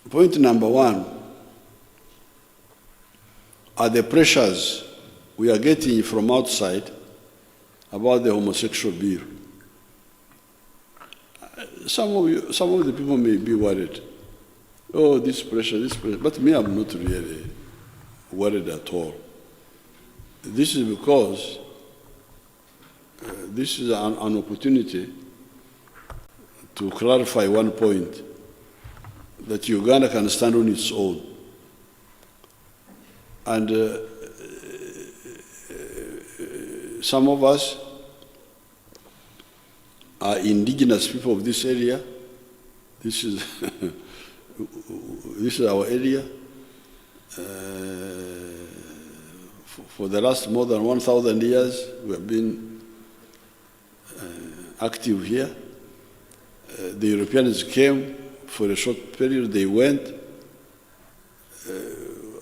Point number one are the pressures we are getting from outside about the homosexual bill. Some of the people may be worried. Oh, this pressure. But me, I'm not really worried at all. This is because this is an opportunity to clarify one point, that Uganda can stand on its own. And some of us are indigenous people of this area. This is this is our area. For the last more than 1,000 years, we have been active here. The Europeans came for a short period, they went.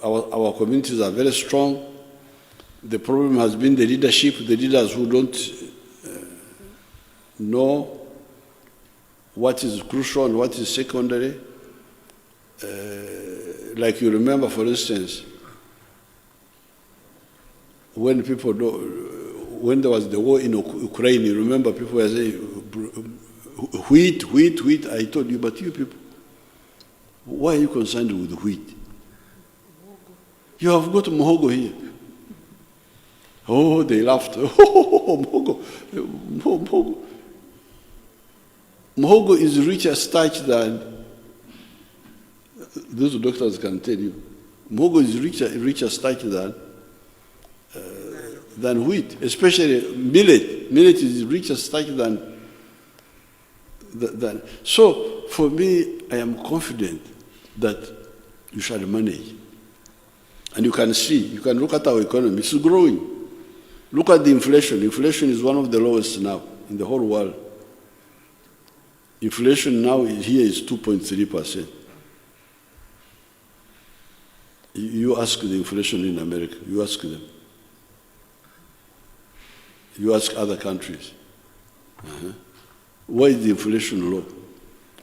Our communities are very strong. The problem has been the leadership, the leaders who don't know what is crucial and what is secondary. Like you remember, for instance, when there was the war in Ukraine, you remember people were saying, wheat. I told you, but you people, why are you concerned with wheat? You have got muhogo here. Oh, they laughed. Oh, muhogo. Muhogo is richer starch than, those doctors can tell you, muhogo is richer starch than wheat, especially millet. Millet is richer starch than. So, for me, I am confident that you shall manage. And you can see, you can look at our economy, it's growing. Look at the inflation. Inflation is one of the lowest now in the whole world. Inflation now here is 2.3%. You ask the inflation in America, you ask them. You ask other countries. Why is the inflation low?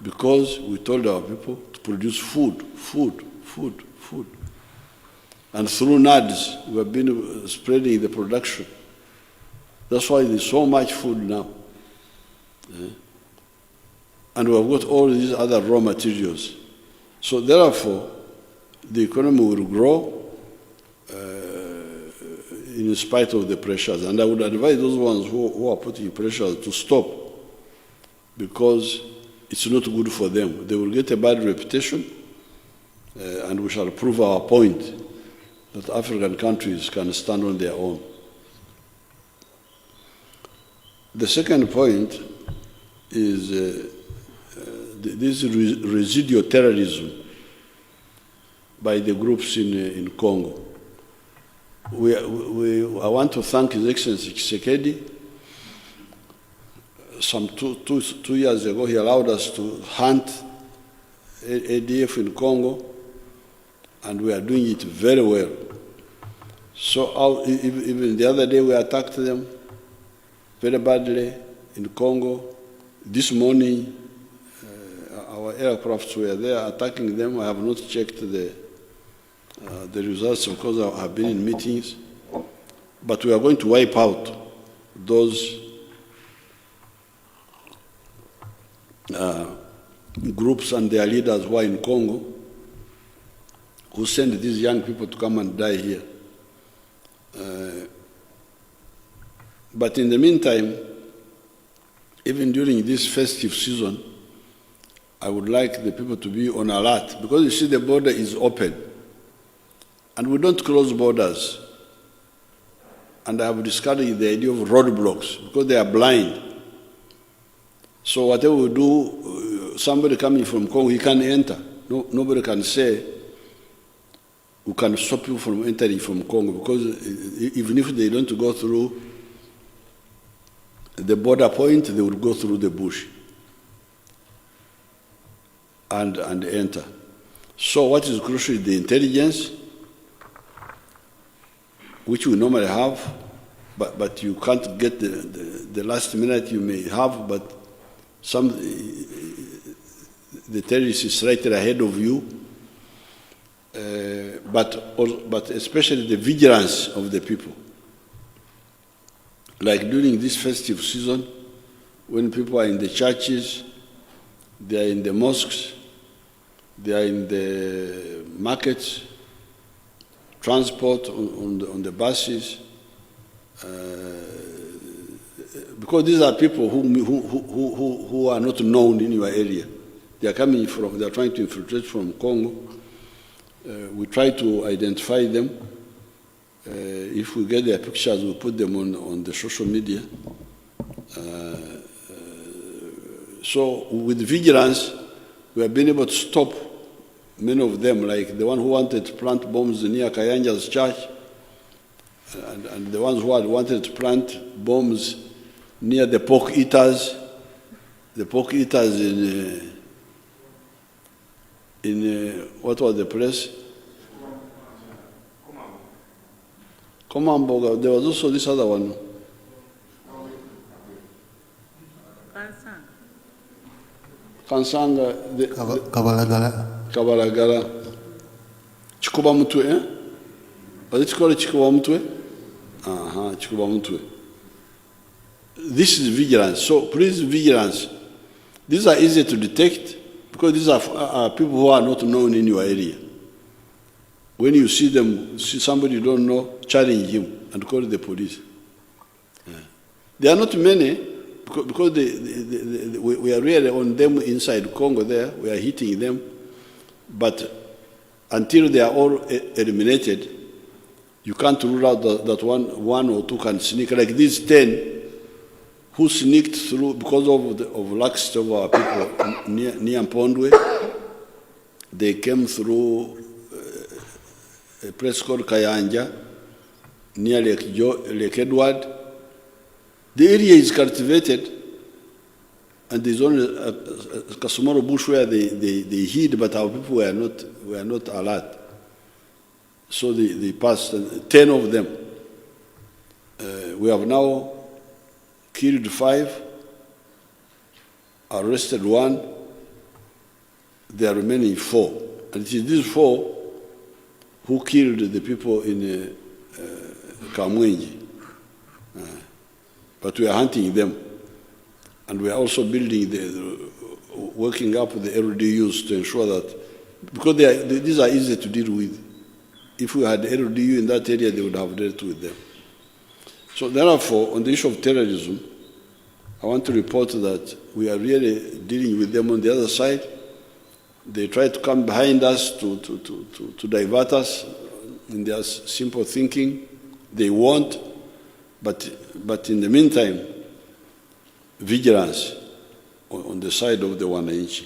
Because we told our people to produce food. And through NADS, we have been spreading the production. That's why there's so much food now. And we have got all these other raw materials. So therefore, the economy will grow in spite of the pressures. And I would advise those ones who are putting pressures to stop, because it's not good for them. They will get a bad reputation, and we shall prove our point that African countries can stand on their own. The second point is this residual terrorism by the groups in Congo. I want to thank His Excellency Tshisekedi. Some two years ago, he allowed us to hunt ADF in Congo, and we are doing it very well. So even the other day, we attacked them very badly in Congo. This morning, our aircrafts were there attacking them. I have not checked the results because I have been in meetings. But we are going to wipe out those groups and their leaders who are in Congo, who send these young people to come and die here. But in the meantime, even during this festive season, I would like the people to be on alert, because you see the border is open. And we don't close borders. And I have discouraged the idea of roadblocks, because they are blind. So whatever we do, somebody coming from Congo, he can enter. Nobody can say, we can stop you from entering from Congo, because even if they don't go through the border point, they will go through the bush and enter. So what is crucial is the intelligence, which we normally have, but you can't get the last minute you may have, but the terrorist is right ahead of you, but especially the vigilance of the people. Like during this festive season, when people are in the churches, they are in the mosques, they are in the markets, transport on the buses, because these are people who are not known in your area. They are coming from, they are trying to infiltrate from Congo. We try to identify them. If we get their pictures, we put them on the social media. So with vigilance, we have been able to stop many of them, like the one who wanted to plant bombs near Kayanja's church, and the ones who had wanted to plant bombs near the pork eaters in what was the place? Komamboga. There was also this other one. Kansanga. Kabalagala. Chikuba Mutwe, eh? Was it called Chikuba Mutwe? Chikuba Mutwe. This is vigilance. So please, vigilance. These are easy to detect because these are people who are not known in your area. When you see them, see somebody you don't know, challenge him and call the police. There are not many because we are really on them inside Congo there. We are hitting them. But until they are all eliminated, you can't rule out that one or two can sneak. Like these 10 who sneaked through because of laxity of our people near Mpondwe. They came through a place called Kayanja, near Lake Edward. The area is cultivated, and there's only a Kasumaro bush where they hid, but our people were not alert. So they passed, 10 of them. We have now killed 5, arrested 1, there are remaining 4. And it is these 4 who killed the people in Kamwenji. But we are hunting them. And we are also building, working up the LDUs to ensure that, because these are easy to deal with. If we had LDU in that area, they would have dealt with them. So therefore, on the issue of terrorism, I want to report that we are really dealing with them on the other side. They try to come behind us to divert us in their simple thinking. They want, but in the meantime, vigilance on the side of the wananchi.